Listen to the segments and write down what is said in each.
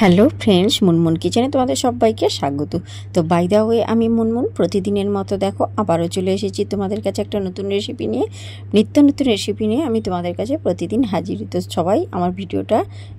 Hello friends, Munmun কিচেনে তোমাদের সবাইকে স্বাগত। তো বাই দ্য ওয়ে, আমি মুনমুন প্রতিদিনের মতো দেখো আবারও চলে এসেছি তোমাদের কাছে একটা নতুন রেসিপি নিয়ে। নিত্য নতুন রেসিপি নিয়ে আমি তোমাদের কাছে প্রতিদিন হাজির। তো সবাই আমার ভিডিওটা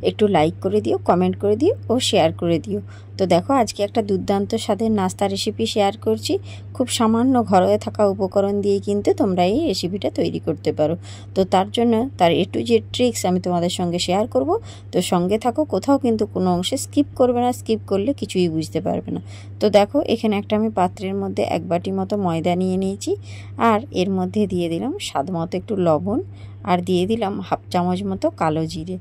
একটু লাইক করে দিও, কমেন্ট করে দিও ও শেয়ার করে দিও। তো দেখো আজকে একটা দুর্দান্ত স্বাদের নাস্তা রেসিপি শেয়ার করছি। খুব সামান্য ঘরে থাকা উপকরণ দিয়ে কিন্তু তোমরা এই রেসিপিটা তৈরি করতে পারো। তো তার জন্য তার A to Z ট্রিক্স আমি তোমাদের সঙ্গে শেয়ার করব। তো সঙ্গে থাকো, কোথাও কিন্তু কোনো অংশে স্কিপ করবে না, স্কিপ করলে কিছুই বুঝতে পারবে না। তো দেখো এখানে একটা আমি পাত্রের মধ্যে 1 বাটি মতো ময়দা নিয়ে নিয়েছি, আর এর মধ্যে দিয়ে দিলাম স্বাদ মতো একটু লবণ, আর দিয়ে দিলাম হাফ চামচ মতো কালো জিরে,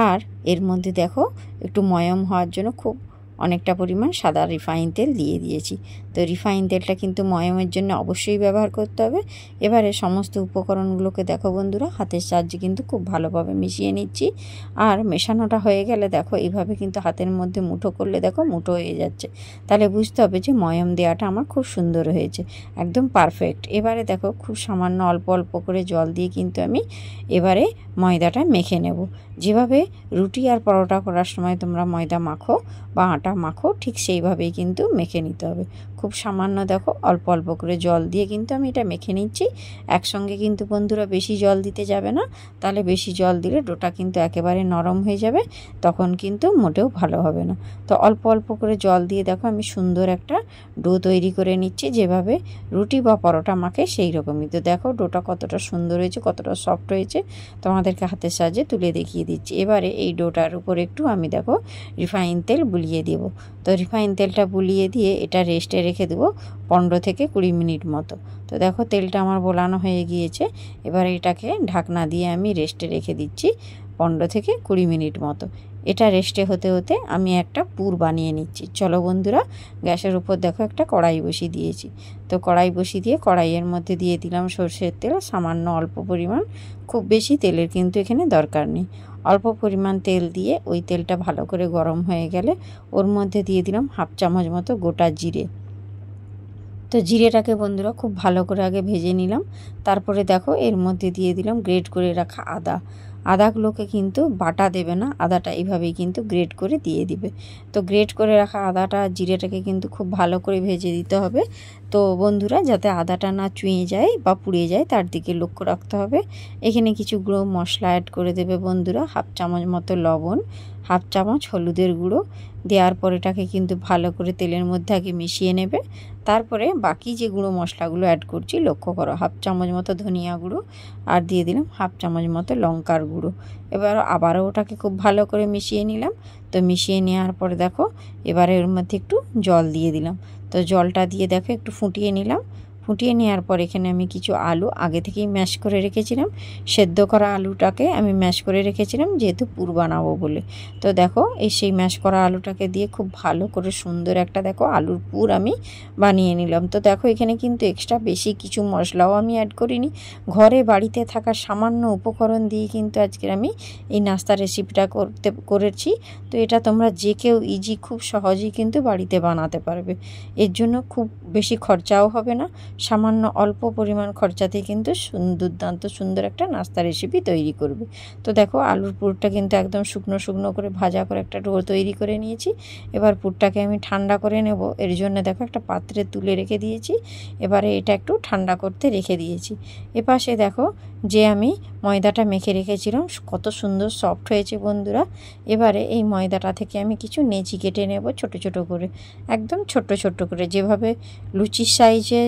আর এর মধ্যে দেখো একটু ময়ম হওয়ার জন্য খুব অনেকটা পরিমাণ সাদা রিফাইন তেল দিয়ে দিয়েছি। তো রিফাইন তেলটা কিন্তু ময়মের জন্য অবশ্যই ব্যবহার করতে হবে। এবারে সমস্ত উপকরণগুলোকে দেখো বন্ধুরা হাতের সাহায্যে কিন্তু খুব ভালোভাবে মিশিয়ে নিচ্ছি। আর মেশানোটা হয়ে গেলে দেখো এইভাবে কিন্তু হাতের মধ্যে মুঠো করলে দেখো মুঠো হয়ে যাচ্ছে, তাহলে বুঝতে হবে যে ময়ম দেওয়াটা আমার খুব সুন্দর হয়েছে, একদম পারফেক্ট। এবারে দেখো খুব সামান্য অল্প অল্প করে জল দিয়ে কিন্তু আমি এবারে ময়দাটা মেখে নেব। যেভাবে রুটি আর পরোটা করার সময় তোমরা ময়দা মাখো বা আটা মাখো, ঠিক সেইভাবেই কিন্তু মেখে নিতে হবে। খুব সামান্য দেখো অল্প অল্প করে জল দিয়ে কিন্তু আমি এটা মেখে নিচ্ছি। একসঙ্গে কিন্তু বন্ধুরা বেশি জল দিতে যাবে না, তাহলে বেশি জল দিলে ডোটা কিন্তু একেবারে নরম হয়ে যাবে, তখন কিন্তু মোটেও ভালো হবে না। তো অল্প অল্প করে জল দিয়ে দেখো আমি সুন্দর একটা ডো তৈরি করে নিচ্ছি, যেভাবে রুটি বা পরোটা মাখে সেই রকমই। তো দেখো ডোটা কতটা সুন্দর হয়েছে, কতটা সফট হয়েছে, তোমাদেরকে হাতের সাহায্যে তুলে দেখিয়ে দিচ্ছি। এবারে এই ডোটার উপর একটু আমি দেখো রিফাইন তেল বুলিয়ে দেব। তো রিফাইন তেলটা বুলিয়ে দিয়ে এটা রেস্টে রেখে দেবো 15 থেকে 20 মিনিট মতো। তো দেখো তেলটা আমার বোলানো হয়ে গিয়েছে। এবার এটাকে ঢাকনা দিয়ে আমি রেস্টে রেখে দিচ্ছি 15 থেকে 20 মিনিট মতো। এটা রেস্টে হতে হতে আমি একটা পুর বানিয়ে নিচ্ছি। চলো বন্ধুরা, গ্যাসের উপর দেখো একটা কড়াই বসিয়ে দিয়েছি। তো কড়াই বসিয়ে দিয়ে কড়াইয়ের মধ্যে দিয়ে দিলাম সরষের তেল, সামান্য অল্প পরিমাণ, খুব বেশি তেলের কিন্তু এখানে দরকার নেই। অল্প পরিমাণ তেল দিয়ে ওই তেলটা ভালো করে গরম হয়ে গেলে ওর মধ্যে দিয়ে দিলাম হাফ চামচ মতো গোটা জিরে। তো জিরেটাকে বন্ধুরা খুব ভালো করে আগে ভেজে নিলাম। তারপরে দেখো এর মধ্যে দিয়ে দিলাম গ্রেট করে রাখা আদা। আদাগুলোকে কিন্তু বাটা দেবে না, আদাটা এইভাবেই কিন্তু গ্রেট করে দিয়ে দিবে। তো গ্রেট করে রাখা আদাটা জিরেটাকে কিন্তু খুব ভালো করে ভেজে দিতে হবে। তো বন্ধুরা, যাতে আদাটা না চুঁয়ে যায় বা পুড়ে যায় তার দিকে লক্ষ্য রাখতে হবে। এখানে কিছু গুঁড়ো মশলা অ্যাড করে দেবে বন্ধুরা, হাফ চামচ মতো লবণ, হাফ চামচ হলুদের গুঁড়ো। দেওয়ার পর এটাকে কিন্তু ভালো করে তেলের মধ্যে আগে মিশিয়ে নেবে। তারপরে বাকি যে গুঁড়ো মশলাগুলো অ্যাড করছি লক্ষ্য করো, হাফ চামচ মতো ধনিয়া গুঁড়ো, আর দিয়ে দিলাম হাফ চামচ মতো লঙ্কার গুঁড়ো। এবার আবারও ওটাকে খুব ভালো করে মিশিয়ে নিলাম। তো মিশিয়ে নেওয়ার পরে দেখো এবারে এর মধ্যে একটু জল দিয়ে দিলাম। তো জলটা দিয়ে দেখো একটু ফুটিয়ে নিলাম। ফুটিয়ে নেওয়ার পর এখানে আমি কিছু আলু আগে থেকেই ম্যাশ করে রেখেছিলাম। সেদ্ধ করা আলুটাকে আমি ম্যাশ করে রেখেছিলাম, যেহেতু পুর বানাবো বলে। তো দেখো এই সেই ম্যাশ করা আলুটাকে দিয়ে খুব ভালো করে সুন্দর একটা দেখো আলুর পুর আমি বানিয়ে নিলাম। তো দেখো এখানে কিন্তু এক্সট্রা বেশি কিছু মশলাও আমি অ্যাড করিনি, ঘরে বাড়িতে থাকা সামান্য উপকরণ দিয়ে কিন্তু আজকের আমি এই নাস্তা রেসিপিটা করেছি। তো এটা তোমরা যে কেউ ইজি খুব সহজেই কিন্তু বাড়িতে বানাতে পারবে। এর জন্য খুব বেশি খরচাও হবে না, সামান্য অল্প পরিমাণ খরচাতে কিন্তু দুর্দান্ত সুন্দর একটা নাস্তা রেসিপি তৈরি করবে। তো দেখো আলুর পুরটা কিন্তু একদম শুকনো শুকনো করে ভাজা করে একটা ডো তৈরি করে নিয়েছি। এবার পুরটাকে আমি ঠান্ডা করে নেব, এর জন্য দেখো একটা পাত্রে তুলে রেখে দিয়েছি। এবারে এটা একটু ঠান্ডা করতে রেখে দিয়েছি। এপাশে দেখো যে আমি ময়দাটা মেখে রেখেছিলাম কত সুন্দর সফট হয়েছে বন্ধুরা। এবারে এই ময়দাটা থেকে আমি কিছু নেচি কেটে নেব ছোট ছোট করে, একদম ছোট্ট ছোট্ট করে, যেভাবে লুচির সাইজে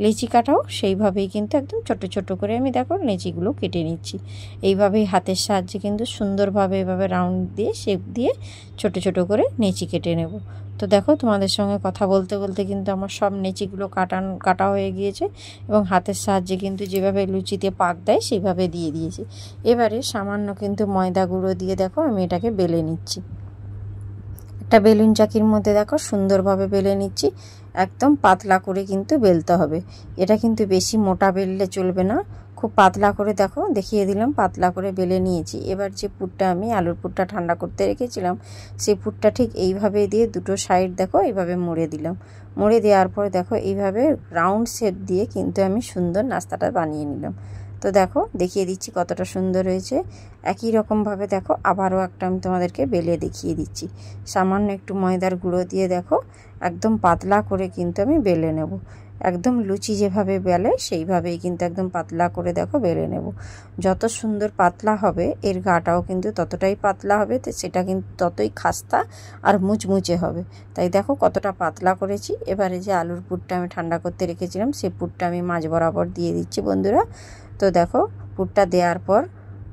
লেচি কাটাও সেইভাবেই কিন্তু একদম ছোট ছোট করে আমি দেখো লেচিগুলো কেটে নিচ্ছি। এইভাবেই হাতের সাহায্যে কিন্তু সুন্দরভাবে এভাবে রাউন্ড দিয়ে শেপ দিয়ে ছোট ছোট করে নেচি কেটে নেব। তো দেখো তোমাদের সঙ্গে কথা বলতে বলতে কিন্তু আমার সব নেচিগুলো কাটা হয়ে গিয়েছে, এবং হাতের সাহায্যে কিন্তু যেভাবে লুচিতে পাক দেয় সেইভাবে দিয়ে দিয়েছি। এবারে সামান্য কিন্তু ময়দা গুঁড়ো দিয়ে দেখো আমি এটাকে বেলে নিচ্ছি। একটা বেলুন চাকির মধ্যে দেখো সুন্দরভাবে বেলে নিচ্ছি, একদম পাতলা করে কিন্তু বেলতে হবে। এটা কিন্তু বেশি মোটা বেললে চলবে না, খুব পাতলা করে দেখো দেখিয়ে দিলাম, পাতলা করে বেলে নিয়েছি। এবার যে পুরটা আমি আলুর পুরটা ঠান্ডা করতে রেখেছিলাম সেই পুরটা ঠিক এইভাবে দিয়ে দুটো সাইড দেখো এইভাবে মুড়ে দিলাম। মুড়ে দেওয়ার পরে দেখো এইভাবে রাউন্ড শেপ দিয়ে কিন্তু আমি সুন্দর নাস্তাটা বানিয়ে নিলাম। তো দেখো দেখিয়ে দিচ্ছি কতটা সুন্দর হয়েছে। একই রকমভাবে দেখো আবারও একটা আমি তোমাদেরকে বেলে দেখিয়ে দিচ্ছি। সামান্য একটু ময়দার গুঁড়ো দিয়ে দেখো একদম পাতলা করে কিন্তু আমি বেলে নেব। একদম লুচি যেভাবে বেলে সেইভাবেই কিন্তু একদম পাতলা করে দেখো বেলে নেব। যত সুন্দর পাতলা হবে এর গাটাও কিন্তু ততটাই পাতলা হবে, তো সেটা কিন্তু ততই খাস্তা আর মুচমুচে হবে। তাই দেখো কতটা পাতলা করেছি। এবারে যে আলুর পুরটা আমি ঠান্ডা করতে রেখেছিলাম সেই পুরটা আমি মাঝ বরাবর দিয়ে দিচ্ছি বন্ধুরা। তো দেখো পুরটা দেওয়ার পর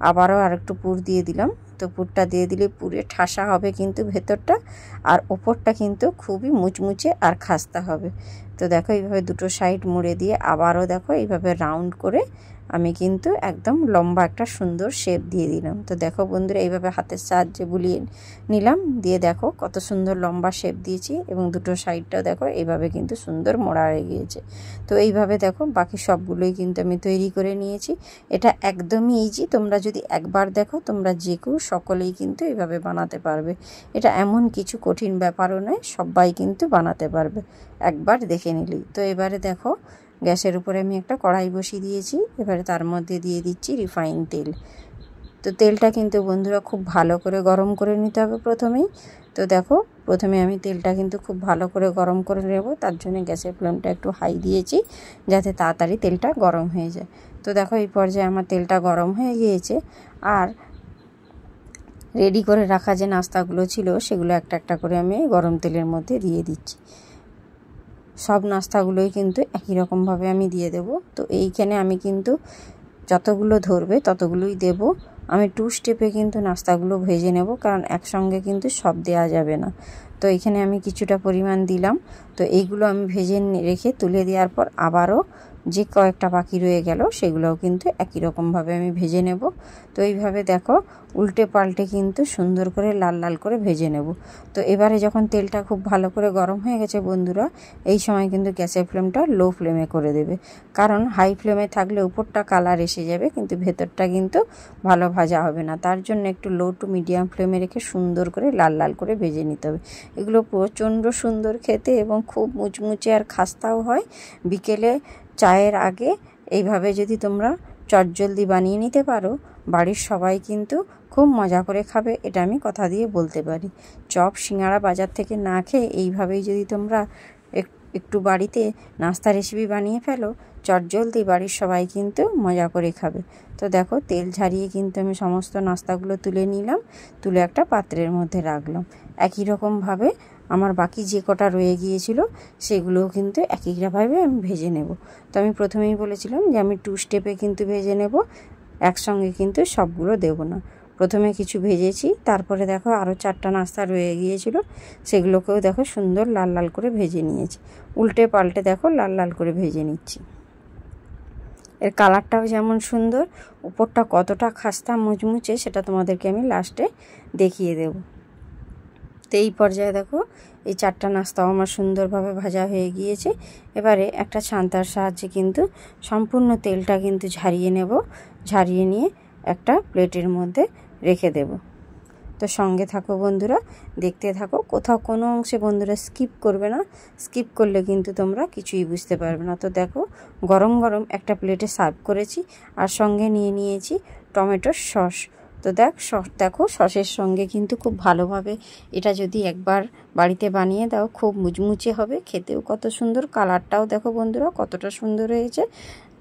আবারও আরেকটু পুর দিয়ে দিলাম। তো পুরটা দিয়ে দিলে পুরে ঠাসা হবে কিন্তু ভেতরটা, আর ওপরটা কিন্তু খুবই মুচমুচে আর খাস্তা হবে। তো দেখো এইভাবে দুটো সাইড মুড়ে দিয়ে আবারও দেখো এইভাবে রাউন্ড করে আমি কিন্তু একদম লম্বা একটা সুন্দর শেপ দিয়ে দিলাম। তো দেখো বন্ধুরা এইভাবে হাতের সাহায্যে বুলিয়ে নিলাম, দিয়ে দেখো কত সুন্দর লম্বা শেপ দিয়েছি এবং দুটো সাইডটাও দেখো এইভাবে কিন্তু সুন্দর মোড়া হয়ে গিয়েছে। তো এইভাবে দেখো বাকি সবগুলোই কিন্তু আমি তৈরি করে নিয়েছি। এটা একদমই ইজি, তোমরা যদি একবার দেখো তোমরা যে কেউ সকলেই কিন্তু এইভাবে বানাতে পারবে। এটা এমন কিছু কঠিন ব্যাপারও নয়, সবাই কিন্তু বানাতে পারবে একবার দেখে নিলেই। তো এবারে দেখো গ্যাসের উপরে আমি একটা কড়াই বসিয়ে দিয়েছি। এবারে তার মধ্যে দিয়ে দিচ্ছি রিফাইন তেল। তো তেলটা কিন্তু বন্ধুরা খুব ভালো করে গরম করে নিতে হবে প্রথমেই। তো দেখো প্রথমে আমি তেলটা কিন্তু খুব ভালো করে গরম করে নেব, তার জন্য গ্যাসের ফ্লেমটা একটু হাই দিয়েছি যাতে তাড়াতাড়ি তেলটা গরম হয়ে যায়। তো দেখো এই পর্যায়ে আমার তেলটা গরম হয়ে গিয়েছে, আর রেডি করে রাখা যে নাস্তাগুলো ছিল সেগুলো একটা একটা করে আমি গরম তেলের মধ্যে দিয়ে দিচ্ছি। সব নাস্তাগুলোই কিন্তু একই রকমভাবে আমি দিয়ে দেব। তো এইখানে আমি কিন্তু যতগুলো ধরবে ততগুলোই দেব। আমি 2 স্টেপে কিন্তু নাস্তাগুলো ভেজে নেব, কারণ একসঙ্গে কিন্তু সব দেওয়া যাবে না। তো এখানে আমি কিছুটা পরিমাণ দিলাম। তো এইগুলো আমি ভেজে রেখে তুলে দেওয়ার পর আবারও যে কয়েকটা বাকি রয়ে গেল সেগুলোও কিন্তু একই রকমভাবে আমি ভেজে নেব। তো এইভাবে দেখো উল্টে পাল্টে কিন্তু সুন্দর করে লাল লাল করে ভেজে নেব। তো এবারে যখন তেলটা খুব ভালো করে গরম হয়ে গেছে বন্ধুরা, এই সময় কিন্তু গ্যাসের ফ্লেমটা লো ফ্লেমে করে দেবে, কারণ হাই ফ্লেমে থাকলে উপরটা কালার এসে যাবে কিন্তু ভেতরটা কিন্তু ভালো ভাজা হবে না। তার জন্য একটু লো টু মিডিয়াম ফ্লেমে রেখে সুন্দর করে লাল লাল করে ভেজে নিতে হবে। এগুলো প্রচণ্ড সুন্দর খেতে এবং খুব মুচমুচে আর খাস্তাও হয়। বিকেলে চায়ের আগে এইভাবে যদি তোমরা চটজলদি বানিয়ে নিতে পারো, বাড়ির সবাই কিন্তু খুব মজা করে খাবে, এটা আমি কথা দিয়ে বলতে পারি। চপ সিঙ্গাড়া বাজার থেকে না খেয়ে এইভাবেই যদি তোমরা একটু বাড়িতে নাস্তা রেসিপি বানিয়ে ফেলো, চটজলদি বাড়ির সবাই কিন্তু মজা করে খাবে। তো দেখো তেল ঝারিয়ে কিন্তু আমি সমস্ত নাস্তাগুলো তুলে নিলাম, তুলে একটা পাত্রের মধ্যে রাখলাম। একই রকমভাবে আমার বাকি যে কটা রয়ে গিয়েছিল সেগুলোও কিন্তু একইভাবে আমি ভেজে নেব। তো আমি প্রথমেই বলেছিলাম যে আমি 2 স্টেপে কিন্তু ভেজে নেব, একসঙ্গে কিন্তু সবগুলো দেব না। প্রথমে কিছু ভেজেছি, তারপরে দেখো আরও 4টা নাস্তা রয়ে গিয়েছিল, সেগুলোকেও দেখো সুন্দর লাল লাল করে ভেজে নিয়েছি। উল্টে পাল্টে দেখো লাল লাল করে ভেজে নিচ্ছি। এর কালারটাও যেমন সুন্দর, উপরটা কতটা খাস্তা মুচমুচে সেটা তোমাদেরকে আমি লাস্টে দেখিয়ে দেব। তো এই পর্যায়ে দেখো এই 4টা নাস্তাও আমার সুন্দরভাবে ভাজা হয়ে গিয়েছে। এবারে একটা ছান্তার সাহায্যে কিন্তু সম্পূর্ণ তেলটা কিন্তু ঝারিয়ে নেব। ঝারিয়ে নিয়ে একটা প্লেটের মধ্যে রেখে দেব। তো সঙ্গে থাকো বন্ধুরা, দেখতে থাকো, কোথাও কোনো অংশে বন্ধুরা স্কিপ করবে না, স্কিপ করলে কিন্তু তোমরা কিছুই বুঝতে পারবে না। তো দেখো গরম গরম একটা প্লেটে সার্ভ করেছি, আর সঙ্গে নিয়ে নিয়েছি টমেটোর সস। তো দেখো সসের সঙ্গে কিন্তু খুব ভালোভাবে এটা যদি একবার বাড়িতে বানিয়ে দাও খুব মুচমুচে হবে, খেতেও কত সুন্দর, কালারটাও দেখো বন্ধুরা কতটা সুন্দর হয়েছে।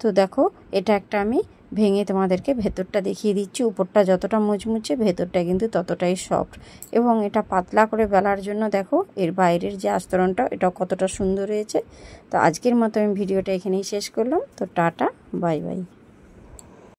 তো দেখো এটা একটা আমি ভেঙে তোমাদেরকে ভেতরটা দেখিয়ে দিচ্ছি। উপরটা যতটা মুচমুচে ভেতরটা কিন্তু ততটাই সফট, এবং এটা পাতলা করে বেলার জন্য দেখো এর বাইরের যে আস্তরণটা এটা কতটা সুন্দর হয়েছে। তো আজকের মতো আমি ভিডিওটা এখানেই শেষ করলাম। তো টাটা, বাই বাই।